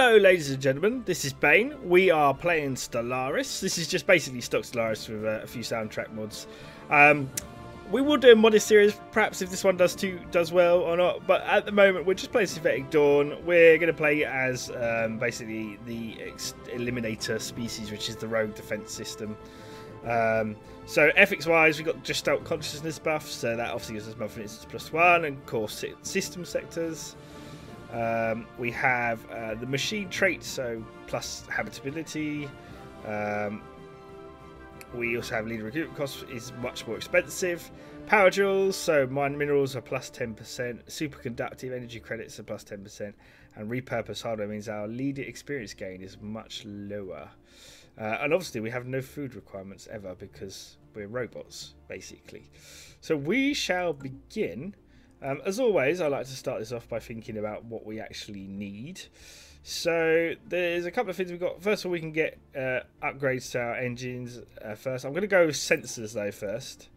Hello ladies and gentlemen, this is Bane. We are playing Stellaris. This is just basically stock Stellaris with a few soundtrack mods. We will do a modded series, perhaps if this one does well or not, but at the moment we're just playing Synthetic Dawn. We're going to play as basically the Eliminator species, which is the rogue defense system. So ethics wise, we've got just out consciousness buff, so that obviously gives us movement +1 and core system sectors. We have the machine traits, so plus habitability. We also have leader recruitment cost is much more expensive. Power jewels, so mine minerals are +10%. Superconductive energy credits are +10%. And repurpose hardware means our leader experience gain is much lower. And obviously we have no food requirements ever because we're robots, basically. So we shall begin. As always, I like to start this off by thinking about what we actually need. So there's a couple of things we've got. First of all, we can get upgrades to our engines first. I'm going to go with sensors though first.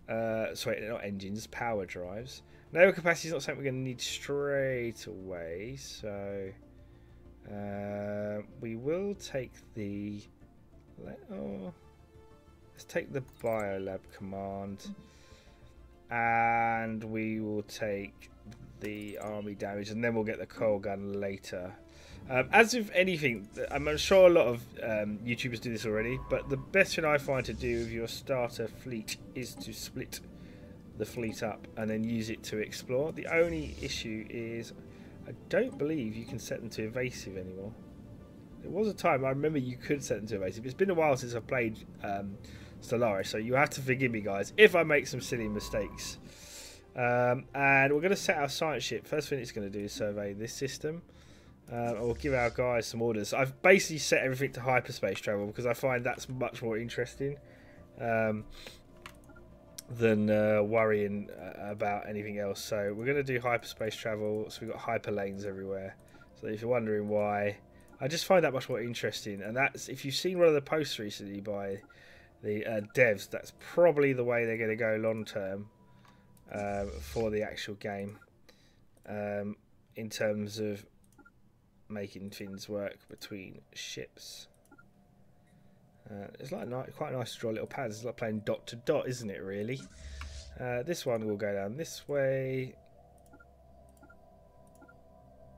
Sorry, not engines, power drives. Naval capacity is not something we're going to need straight away. So we will take the... let's take the Biolab command. And we will take the army damage, and then we'll get the coal gun later. As with anything, I'm sure a lot of YouTubers do this already, but the best thing I find to do with your starter fleet is to split the fleet up and then use it to explore. The only issue is I don't believe you can set them to evasive anymore. There was a time I remember you could set them to evasive. It's been a while since I've played Stellaris, so you have to forgive me guys if I make some silly mistakes. And we're going to set our science ship. First thing it's going to do is survey this system. We'll give our guys some orders. I've basically set everything to hyperspace travel because I find that's much more interesting than worrying about anything else. So we're going to do hyperspace travel. So we've got hyperlanes everywhere. So if you're wondering why, I just find that much more interesting. And that's, if you've seen one of the posts recently by the devs, that's probably the way they're going to go long term for the actual game, in terms of making things work between ships. It's like quite nice to draw little pads. It's like playing dot to dot, isn't it, really? This one will go down this way.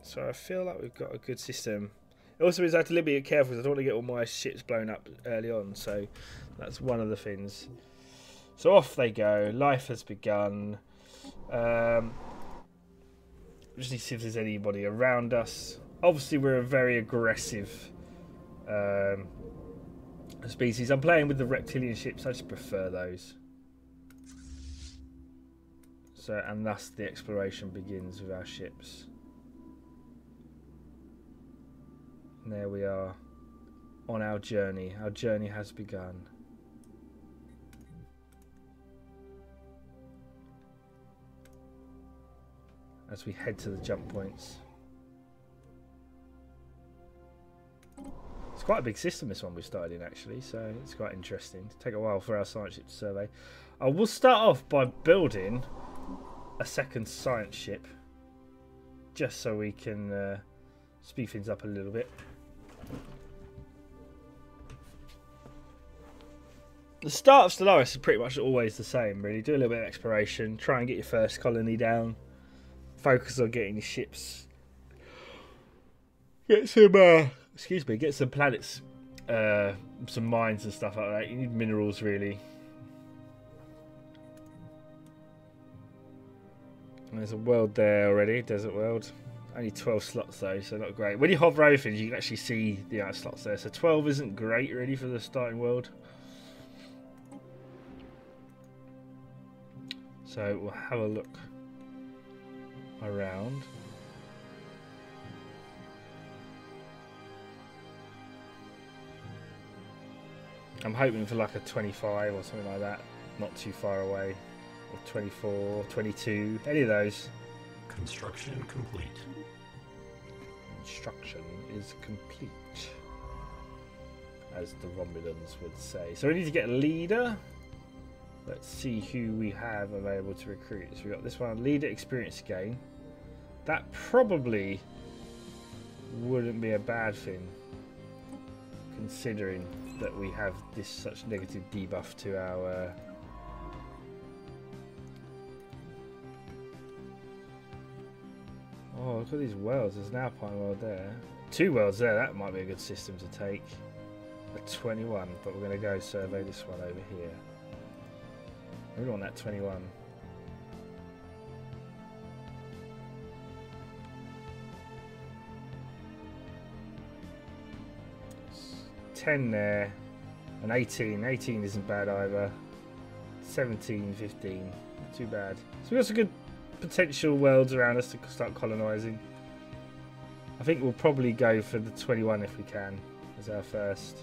So I feel like we've got a good system. It also means I have to be careful because I don't want to get all my ships blown up early on. So that's one of the things. So off they go. Life has begun. Just need to see if there's anybody around us. Obviously, we're a very aggressive species. I'm playing with the reptilian ships. I just prefer those. So, and thus the exploration begins with our ships. And there we are on our journey. Our journey has begun. As we head to the jump points. It's quite a big system, this one we started in actually, so it's quite interesting. It'll take a while for our science ship to survey. I will start off by building a second science ship, just so we can speed things up a little bit. The start of Stellaris is pretty much always the same, really. Do a little bit of exploration, try and get your first colony down, focus on getting your ships, get some excuse me, get some planets, some mines and stuff like that. You need minerals, really. And there's a world there already, desert world. Only 12 slots though, so not great. When you hover over things, you can actually see the amount of slots there. So 12 isn't great, really, for the starting world. So we'll have a look around. I'm hoping for like a 25 or something like that, not too far away, or 24, 22, any of those. Construction complete. Construction is complete, as the Romulans would say. So we need to get a leader. Let's see who we have available to recruit. So we got this one, leader experience gain. That probably wouldn't be a bad thing, considering that we have this such negative debuff to our oh, look at these welds. There's an Alpine weld there. 2 welds there. That might be a good system to take. A 21, but we're going to go survey this one over here. We don't want that 21. 10 there. And 18. 18 isn't bad either. 17, 15. Not too bad. So we've got some good potential worlds around us to start colonising. I think we'll probably go for the 21 if we can as our first.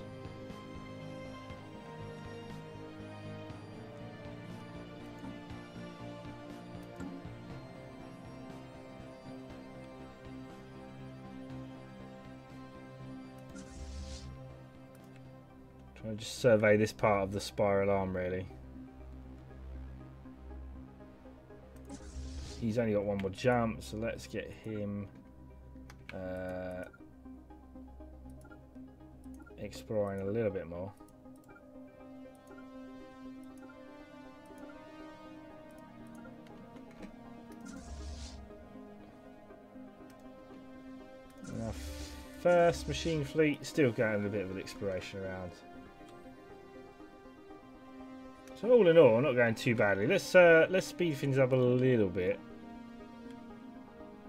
Trying to just survey this part of the spiral arm really. He's only got one more jump, so let's get him exploring a little bit more. And our first machine fleet still going a bit of an exploration around. So all in all, not going too badly. Let's speed things up a little bit.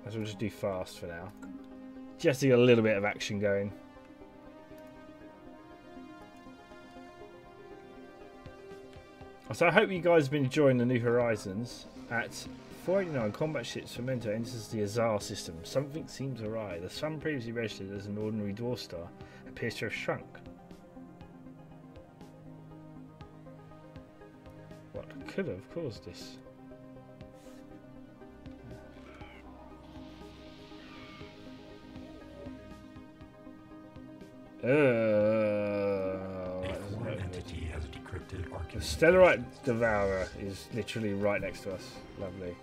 As we'll just do fast for now. Just to get a little bit of action going. So I hope you guys have been enjoying the New Horizons. At 489, combat ships Fermento enters the Azar system. Something seems awry. The sun previously registered as an ordinary dwarf star appears to have shrunk. What could have caused this? Entity has decrypted our the Stellarite Devourer is literally right next to us. Lovely.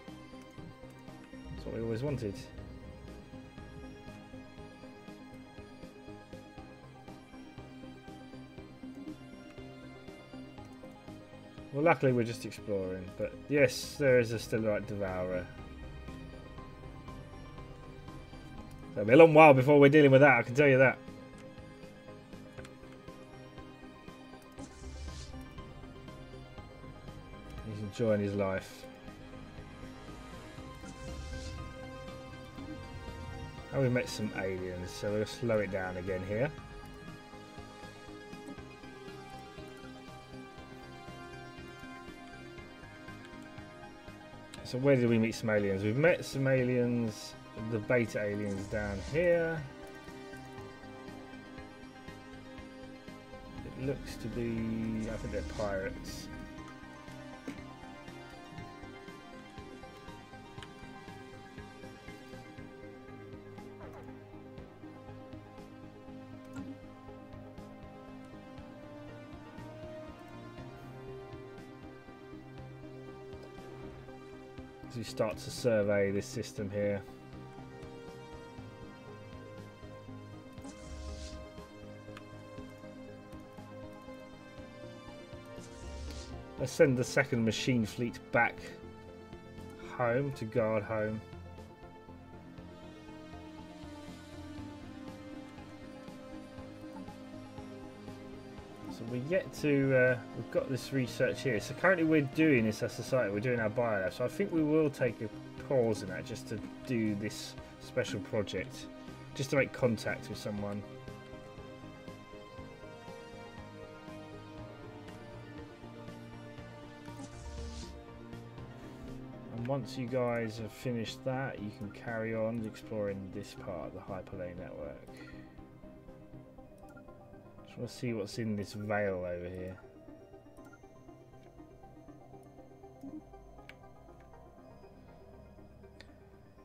That's what we always wanted. Well, luckily we're just exploring, but yes, there is a Stellarite Devourer. It'll be a long while before we're dealing with that, I can tell you that. He's enjoying his life. And we met some aliens, so we'll slow it down again here. So where did we meet some aliens? We've met some aliens, the beta aliens down here. It looks to be, I think they're pirates. As we start to survey this system here. Let's send the second machine fleet back home to guard home. So we get to, we've got this research here. So currently we're doing this as society, we're doing our biolab. So I think we will take a pause in that just to do this special project. Just to make contact with someone. And once you guys have finished that, you can carry on exploring this part of the hyperlane network. Just want to see what's in this veil over here.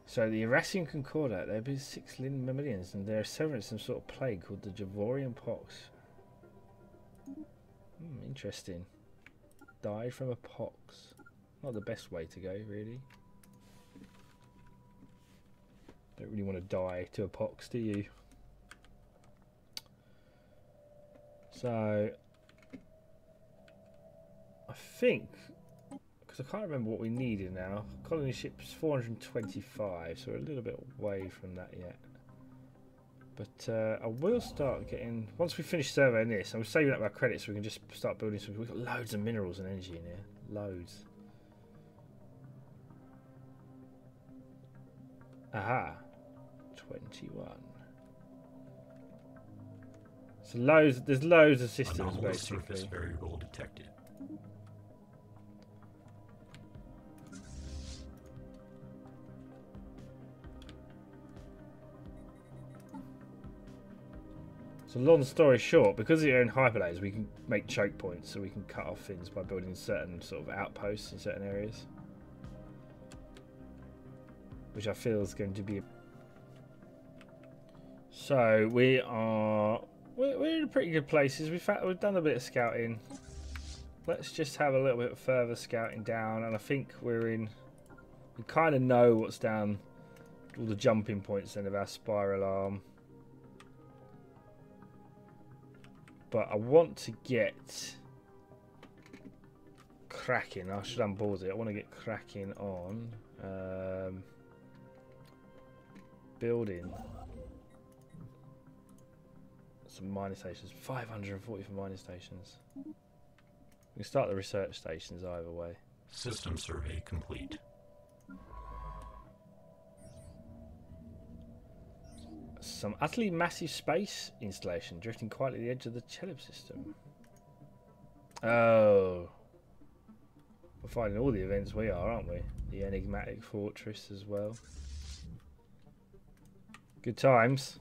So the Irasian Concordat, there have been 6 living mammalians, and they're suffering some sort of plague called the Javorian pox. Interesting. Died from a pox. Not the best way to go, really. Don't really want to die to a pox, do you? So I think, because I can't remember what we needed now. Colony ships 425, so we're a little bit away from that yet. But I will start getting, once we finish surveying this, I'm saving up our credits so we can just start building some. We've got loads of minerals and energy in here. Loads. Aha. 21. So loads, there's loads of systems Anomalous basically. surface variable detected. So long story short, because you're in hyperlayers, we can make choke points, so we can cut off things by building certain sort of outposts in certain areas, which I feel is going to be. So we're in pretty good places. We've done a bit of scouting. Let's just have a little bit further scouting down, and I think we kind of know what's down all the jumping points then of our spiral arm. But I want to get cracking. I should unpause it. I want to get cracking on building some mining stations. 540 for mining stations. We can start the research stations either way. System survey complete. Some utterly massive space installation drifting quietly at the edge of the Cheleb system. Oh. We're finding all the events we are, aren't we? The enigmatic fortress as well. Good times.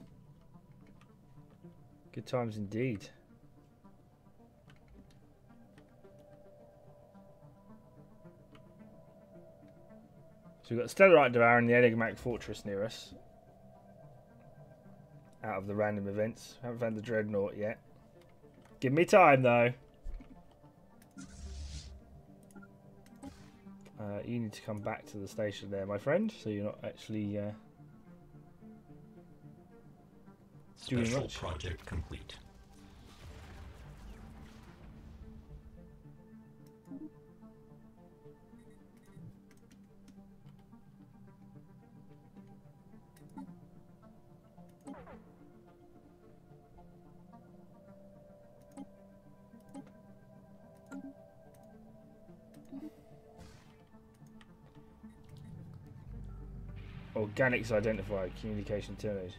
Good times indeed. So we've got Stellaris Damar and the enigmatic fortress near us. Out of the random events. Haven't found the dreadnought yet. Give me time though. You need to come back to the station there, my friend, so you're not actually doing Special much. project complete. Organics identified. Communication terminated.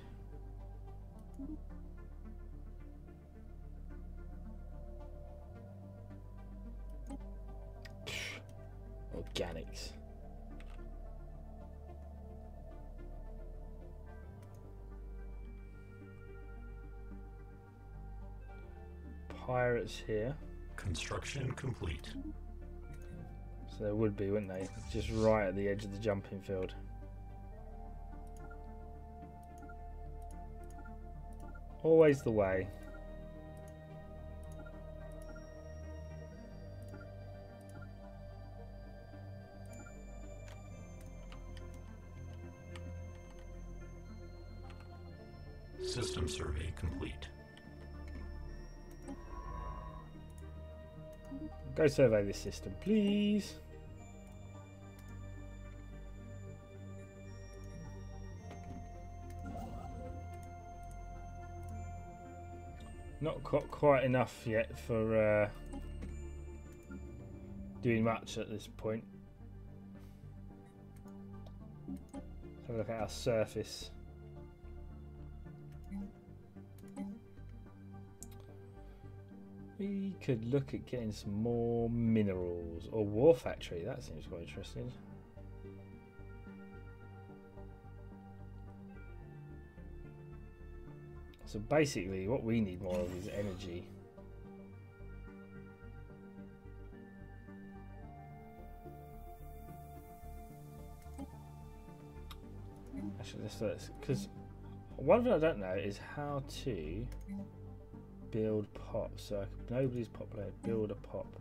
Organics. Pirates here. Construction complete. So there would be, wouldn't they? Just right at the edge of the jumping field. Always the way. System survey complete. Go survey this system, please. Not quite enough yet for doing much at this point. Let's have a look at our surface. We could look at getting some more minerals or war factory. That seems quite interesting. So basically what we need more of is energy. Actually, let's because one thing I don't know is how to build pops. So nobody's populated. Build a pop.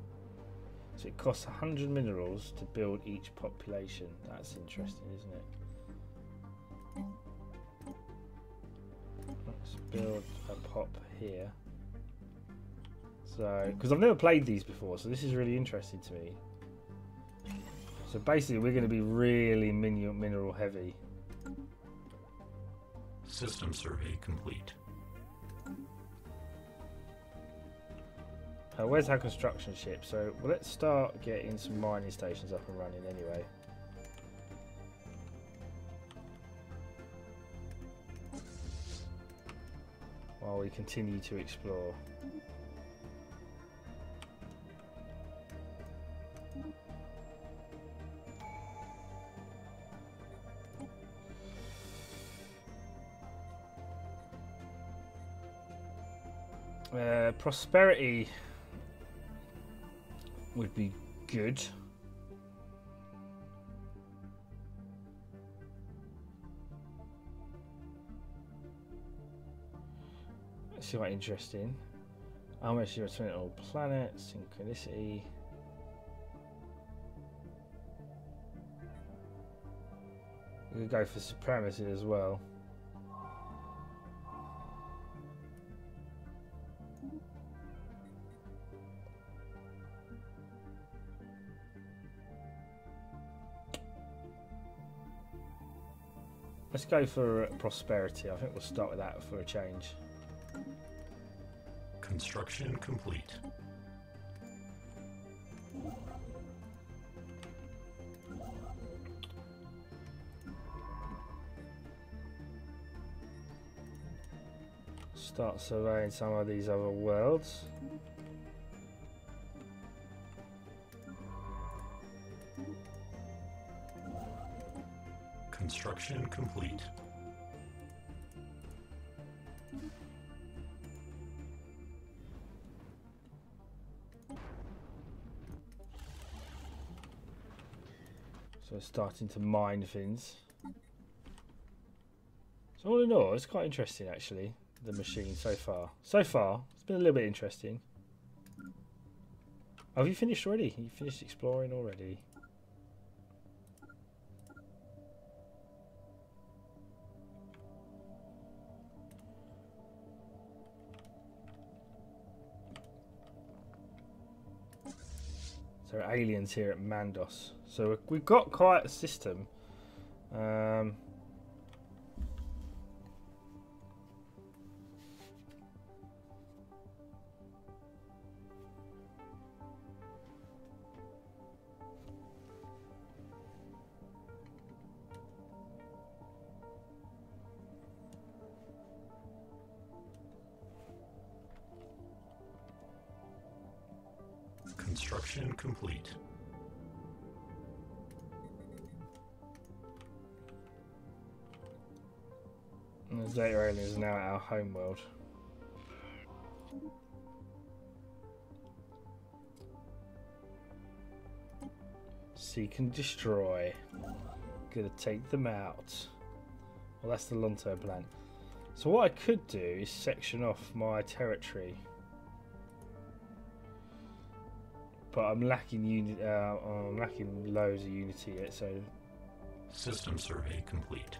So it costs 100 minerals to build each population. That's interesting, isn't it? Let's build a pop here. So, because I've never played these before, so this is really interesting to me. So basically, we're going to be really mineral heavy. System survey complete. Where's our construction ship? So well, let's start getting some mining stations up and running anyway. While we continue to explore. Prosperity would be good. That's quite interesting. How much you return all planets, synchronicity. We could go for supremacy as well. Let's go for prosperity. I think we'll start with that for a change. Construction complete. Start surveying some of these other worlds. Construction complete. So starting to mine things. So all in all, it's quite interesting actually, the machine so far. So far, it's been a little bit interesting. Oh, have you finished already? You finished exploring already? So aliens here at Mandos. So we've got quite a system. Construction complete. And the data alien is now at our home world. Seek and destroy. Gonna take them out. Well, that's the long-term plan. So what I could do is section off my territory. But I'm lacking unit. I'm lacking loads of unity yet. So System survey complete.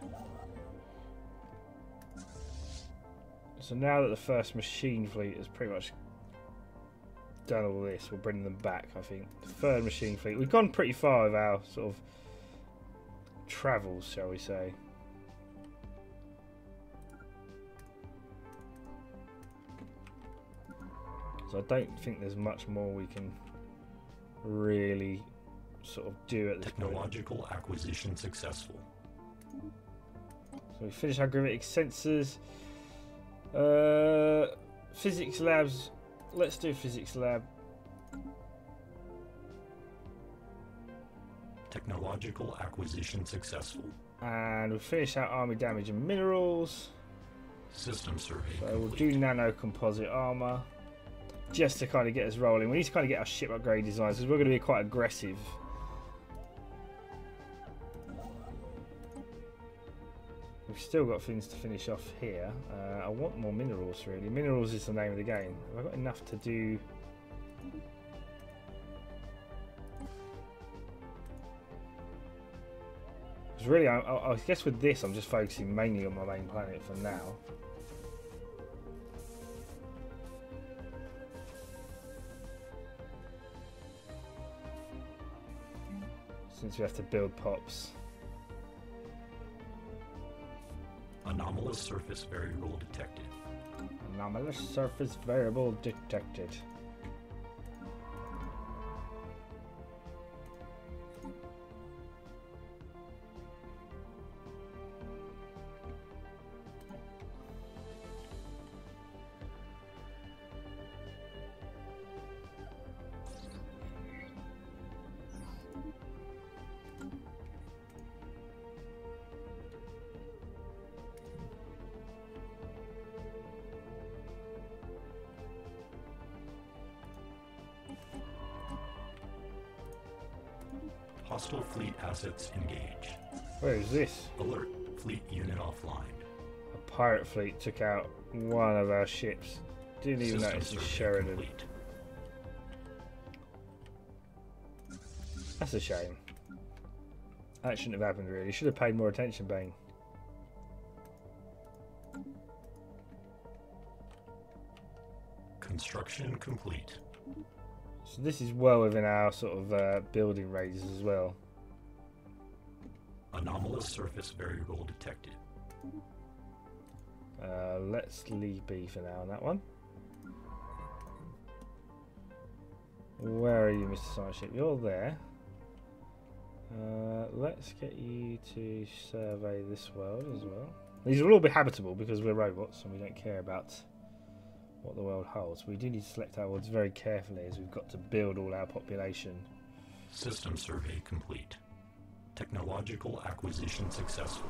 So now that the first machine fleet has pretty much done all this, we'll bring them back. I think the third machine fleet. We've gone pretty far with our sort of travels, shall we say? So I don't think there's much more we can really sort of do at this point. Technological acquisition successful. So we finish our gravitic sensors. Physics labs. Let's do physics lab. Technological acquisition successful. And we'll finish our army damage and minerals. System survey So complete. we'll do nano composite armor. Just to kind of get us rolling. We need to kind of get our ship upgrade designs because we're going to be quite aggressive. We've still got things to finish off here. I want more minerals really. Minerals is the name of the game. Have I got enough to do? Because really, I guess with this I'm just focusing mainly on my main planet for now. since we have to build pops. Anomalous surface variable detected. Anomalous surface variable detected. Hostile fleet assets engaged. Where is this? Alert. Fleet unit offline. A pirate fleet took out one of our ships. Didn't even System notice it's survey Sheridan. complete. That's a shame. That shouldn't have happened really. Should have paid more attention, Bane. Construction complete. So this is well within our sort of building radius as well. Anomalous surface variable detected. Let's leave B for now on that one. Where are you, Mr. Science Ship? You're there. Let's get you to survey this world as well. These will all be habitable because we're robots and we don't care about what the world holds. We do need to select our worlds very carefully as we've got to build all our population. System survey complete. Technological acquisition successful.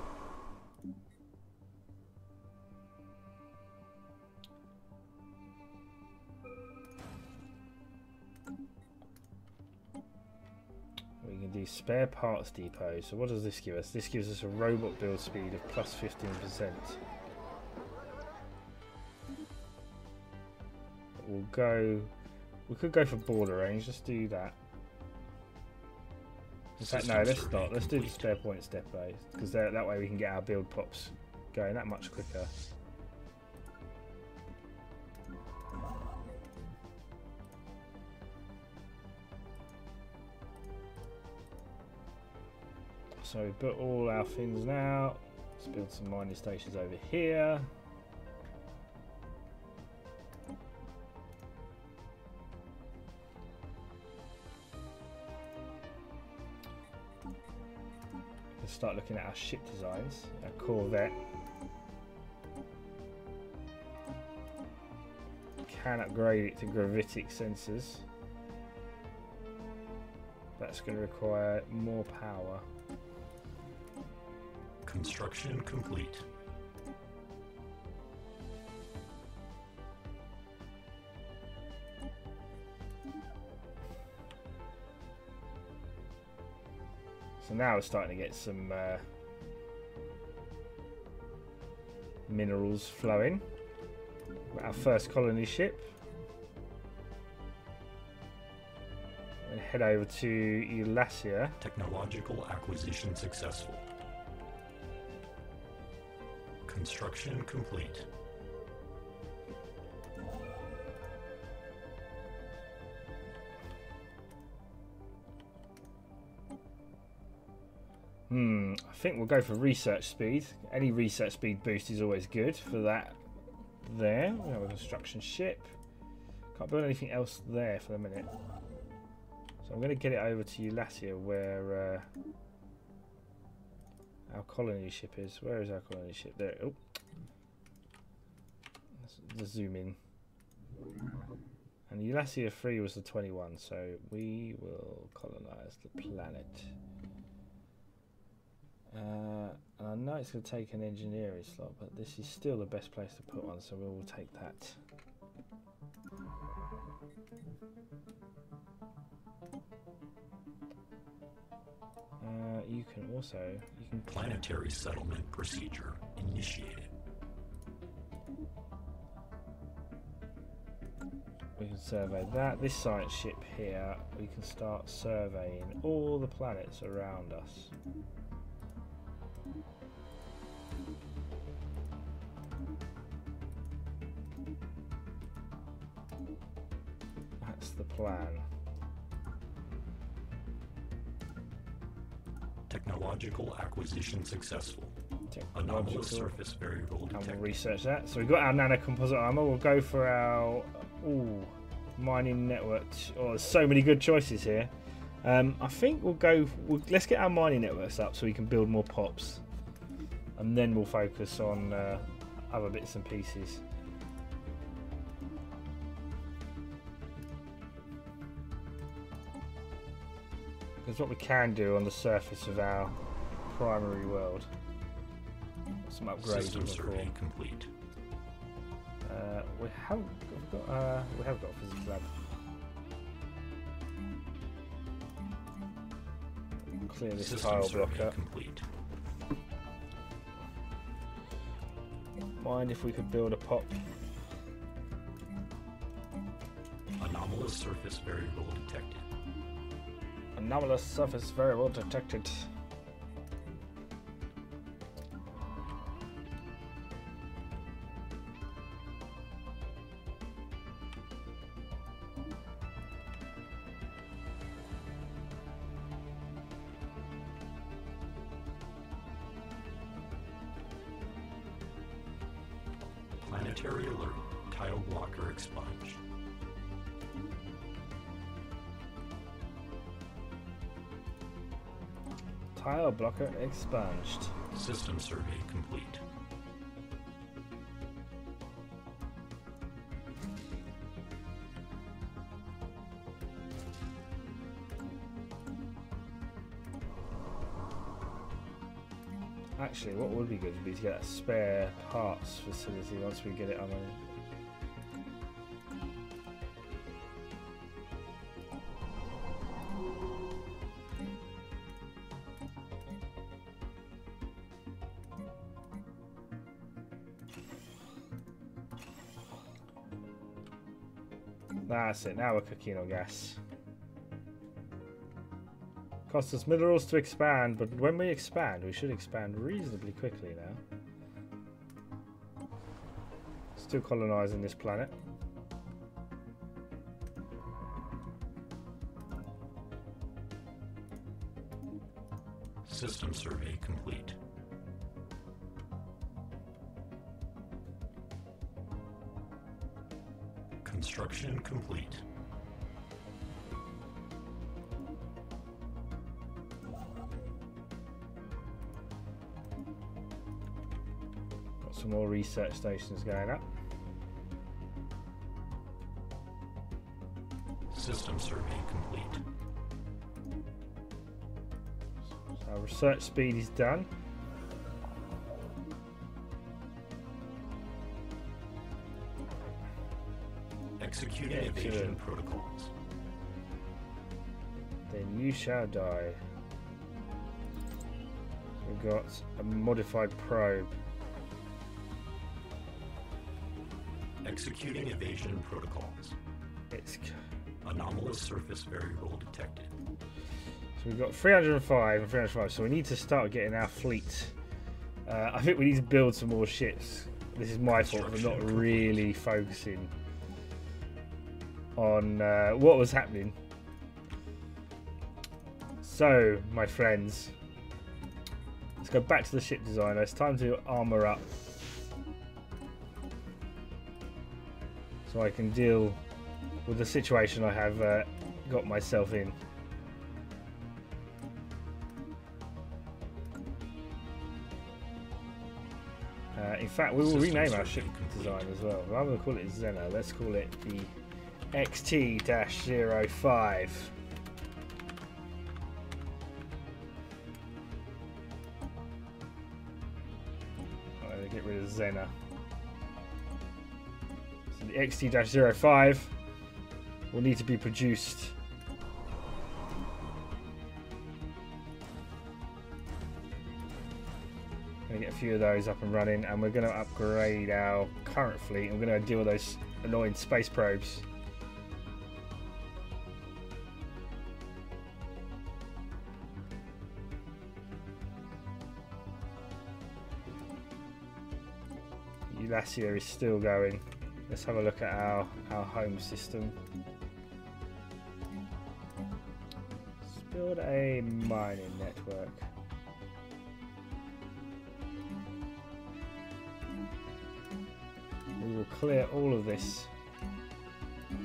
We can do spare parts depot. So what does this give us? This gives us a robot build speed of plus 15%. We'll go. We could go for border range. Let's do that. In fact, no, let's not. Let's do the spare points depot because that way we can get our build pops going that much quicker. So we've built all our things now. Let's build some mining stations over here. Let's start looking at our ship designs. Our Corvette can upgrade it to gravitic sensors. That's going to require more power. Construction complete. So now we're starting to get some minerals flowing. Our first colony ship. And head over to Eulasia. Technological acquisition successful. Construction complete. I think we'll go for research speed. Any research speed boost is always good for that. There, we have a construction ship. Can't build anything else there for the minute. So I'm going to get it over to Eulasia where our colony ship is. Where is our colony ship? There. Oh. Let's zoom in. And Eulasia 3 was the 21, so we will colonize the planet. I know it's going to take an engineering slot, but this is still the best place to put one, so we will take that. You can also... Planetary settlement procedure initiated. We can survey that. This science ship here, we can start surveying all the planets around us. That's the plan. Technological acquisition successful. Anomalous Technological. surface variable And we'll detected. research that. So we've got our nanocomposite armor. We'll go for our mining network. Oh, there's so many good choices here. I think let's get our mining networks up so we can build more pops, and then we'll focus on other bits and pieces. Because what we can do on the surface of our primary world, some upgrades System in the survey form. complete. We have got a physics lab. Clear this System tile survey block up. complete. Mind if we could build a pop? Anomalous surface variable detected. Anomalous surface variable detected. Planetary alert. Tile blocker expunged. Tile blocker expunged. System survey complete. Actually, what would be good would be to get a spare parts facility once we get it on. That's it, now we're cooking on gas. Costs us minerals to expand, but when we expand, we should expand reasonably quickly now. Still colonising this planet. System survey complete. Construction complete. Got some more research stations going up. System survey complete. So our research speed is done. Executing evasion Excellent. protocols. Then you shall die. We've got a modified probe. Executing evasion protocols. It's Anomalous surface variable detected. So we've got 305 and 305, so we need to start getting our fleet. I think we need to build some more ships. This is my fault for not really focusing on what was happening. So, my friends, let's go back to the ship designer. It's time to armor up so I can deal with the situation I have got myself in. In fact, we will rename our ship design as well. Rather than call it Xena, let's call it the XT-05. Get rid of Xena. So the XT-05 will need to be produced. Going to get a few of those up and running, and we're going to upgrade our current fleet. And we're going to deal with those annoying space probes. Eulasia is still going. Let's have a look at our home system. Let's build a mining network. clear all of this so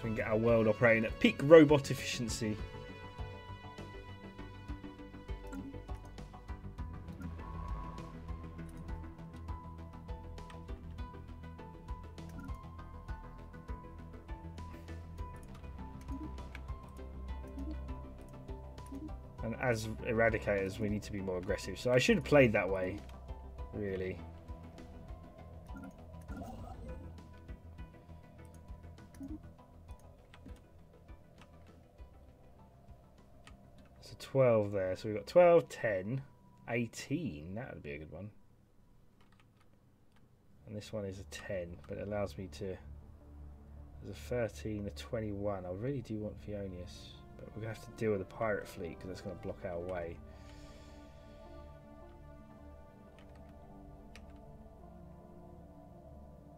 we can get our world operating at peak robot efficiency. And as eradicators, we need to be more aggressive. So I should have played that way, really. So 12 there. So we've got 12, 10, 18. That would be a good one. And this one is a 10, but it allows me to... There's a 13, a 21. I really do want Fionius. But we're going to have to deal with the pirate fleet because that's going to block our way.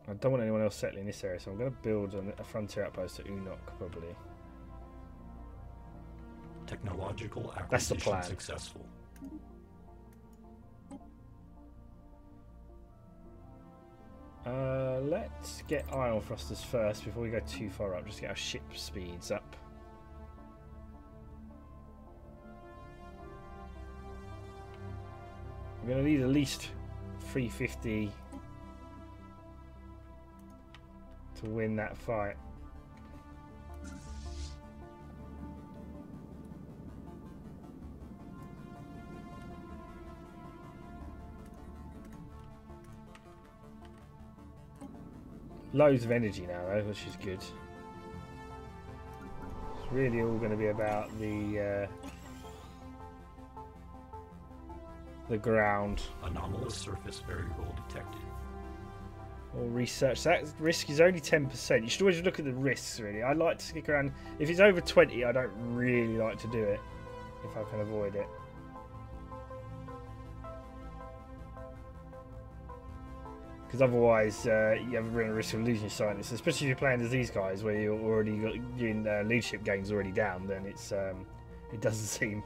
I don't want anyone else settling this area, so I'm going to build a frontier outpost at Unok, probably. Technological acquisition That's the plan. Successful. Let's get ion thrusters first before we go too far up, just to get our ship speeds up. We're going to need at least 350 to win that fight. Loads of energy now though, which is good. It's really all going to be about the ground. Anomalous surface variable detected. Or research. That risk is only 10%. You should always look at the risks, really. I like to stick around. If it's over 20, I don't really like to do it if I can avoid it. Because otherwise, you have a real risk of losing your scientists, especially if you're playing as these guys, where you're already got your leadership game's already down. Then it's it doesn't seem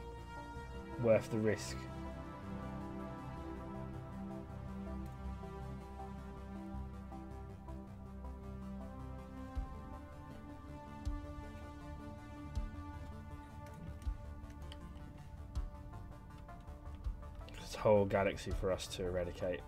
worth the risk. This whole galaxy for us to eradicate.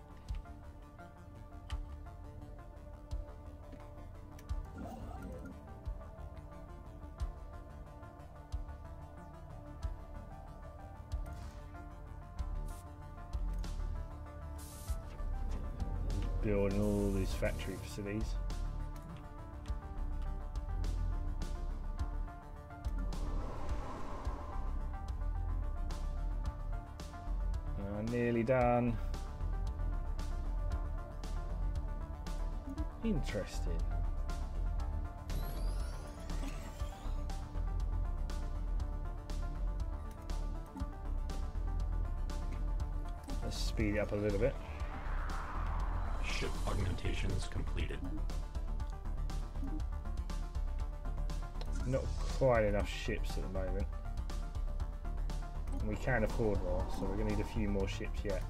Building all these factory facilities. Nearly done. Interesting. Let's speed it up a little bit. Ship augmentations completed. Not quite enough ships at the moment. And we can afford more, so we're going to need a few more ships yet.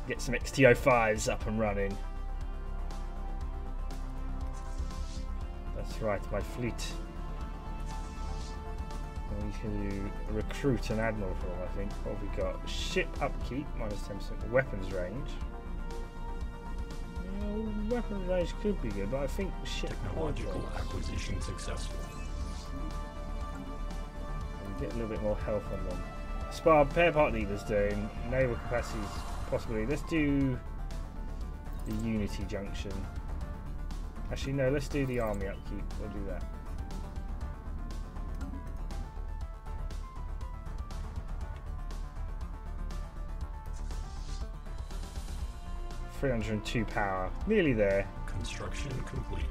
Get some XTO5s up and running. That's right, my fleet. And we can do recruit an admiral for them, I think. What have we got? Ship upkeep, minus 10%. Weapons range. Weapons range could be good, but I think ship Technological acquisition successful. We get a little bit more health on them. Spar pair part leaders doing naval capacities possibly. Let's do the Unity junction. Actually, no. Let's do the army upkeep. We'll do that. .302 power, nearly there. Construction complete.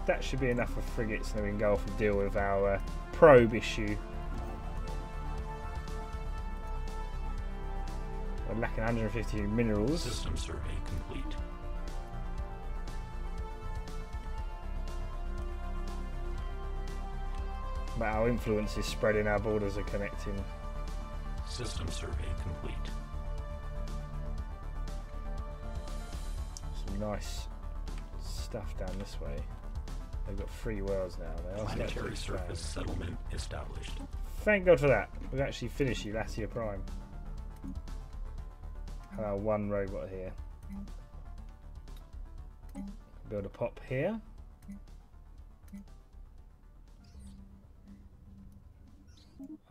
That should be enough for frigates, and then we can go off and deal with our probe issue. We're lacking 150 minerals. System survey complete. But our influence is spreading, our borders are connecting. System survey complete. Some nice stuff down this way. They've got 3 worlds now. They are Planetary surface settlement established. Thank God for that. We've actually finished Elatia Prime. And our 1 robot here. Build a pop here.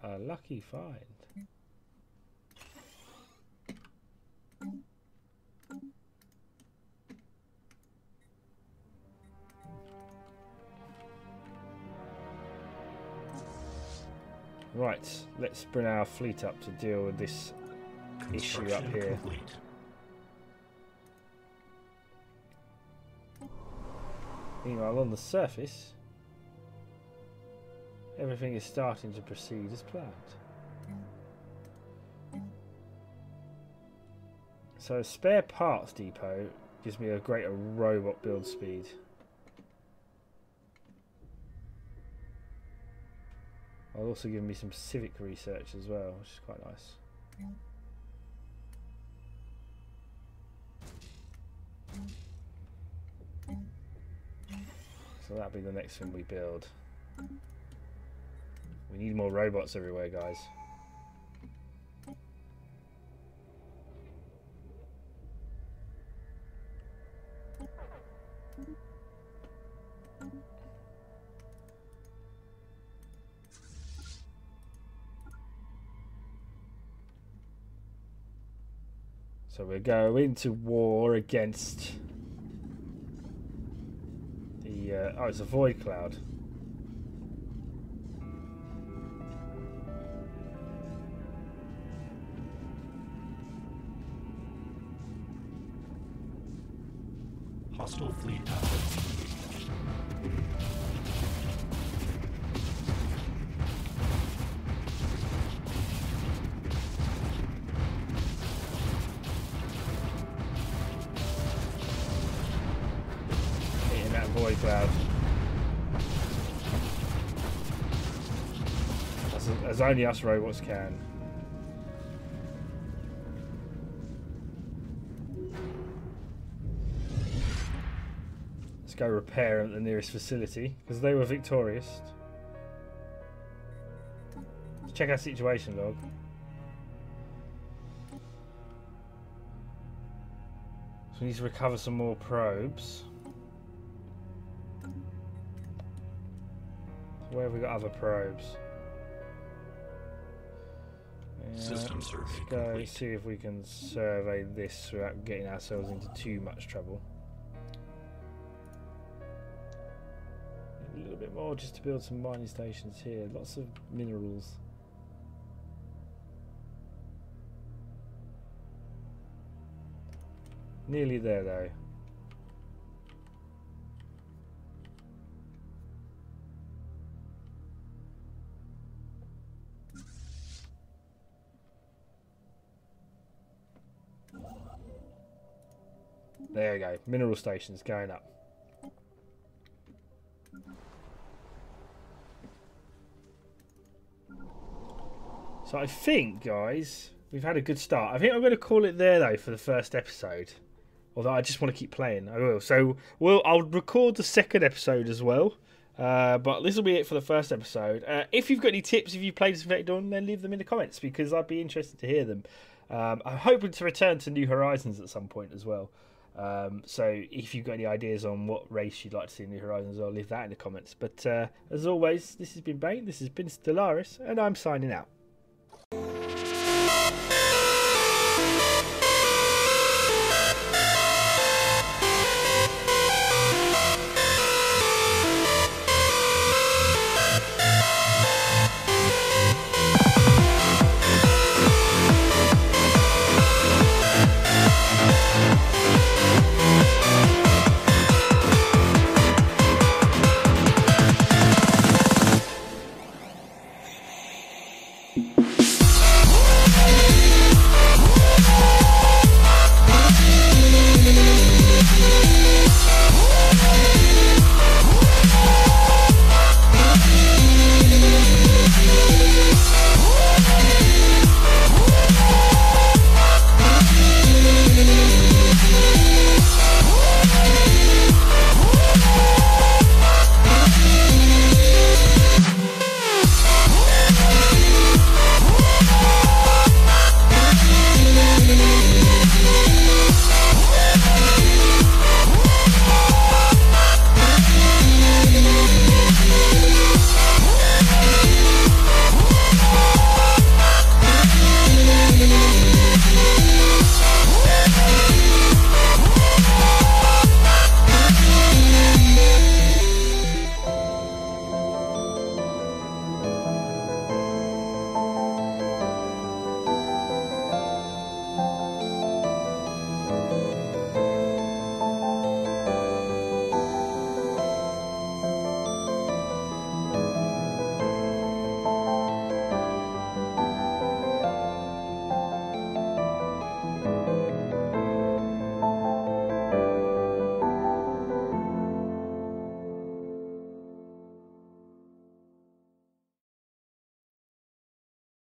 A lucky find. Right, let's bring our fleet up to deal with this issue up here. Complete. Meanwhile, on the surface, everything is starting to proceed as planned. So a spare parts depot gives me a greater robot build speed. I'll also give me some civic research as well, which is quite nice. So that'll be the next thing we build. We need more robots everywhere, guys. So we're going to war against the oh, it's a void cloud. Hostile fleet assets engaged. Hitting that void cloud. As only us robots can. Let's go repair at the nearest facility because they were victorious. Let's check our situation log. So we need to recover some more probes. Where have we got other probes? System survey Let's go complete. see if we can survey this without getting ourselves into too much trouble. A little bit more just to build some mining stations here. Lots of minerals. Nearly there though. There we go. Mineral stations going up. So I think, guys, we've had a good start. I think I'm going to call it there, though, for the first episode. Although I just want to keep playing. I will. So I'll record the second episode as well. But this will be it for the first episode. If you've got any tips, if you've played this Vector Dawn, then leave them in the comments because I'd be interested to hear them. I'm hoping to return to New Horizons at some point as well. So if you've got any ideas on what race you'd like to see in New Horizons, I'll leave that in the comments. But as always, this has been Bane, this has been Stellaris, and I'm signing out.